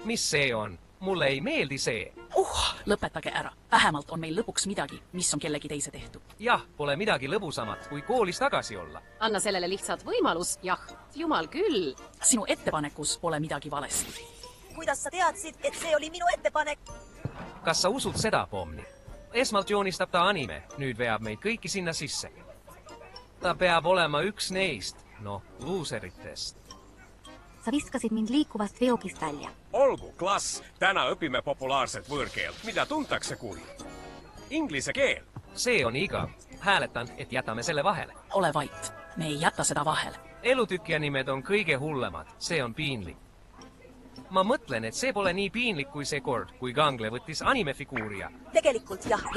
Mis see on? Mulle ei meeldi see. Lõpetage ära. Vähemalt on meil lõpuks midagi, mis on kellegi teise tehtud. Jah, pole midagi lõbusamat, kui koolis tagasi olla. Anna sellele lihtsalt võimalus, jah, jumal küll. Sinu ettepanekus pole midagi valesti. Kuidas sa teadsid, et see oli minu ettepanek? Kas sa usud seda, Pomni? Esmalt joonistab ta anime, nüüd veab meid kõiki sinna sisse. Ta peab olema üks neist, luuseritest. Sa viskasid mind liikuvast veokist välja. Olgu, klass, täna õpime populaarset võõrkeelt, mida tuntakse kui inglise keel. See on igav. Hääletan, et jätame selle vahele. Ole vait. Me ei jäta seda vahele. Elutükja nimed on kõige hullemad. See on piinlik. Ma mõtlen, et see pole nii piinlik kui see kord, kui Gangle võttis animefiguuri ja... Tegelikult jah.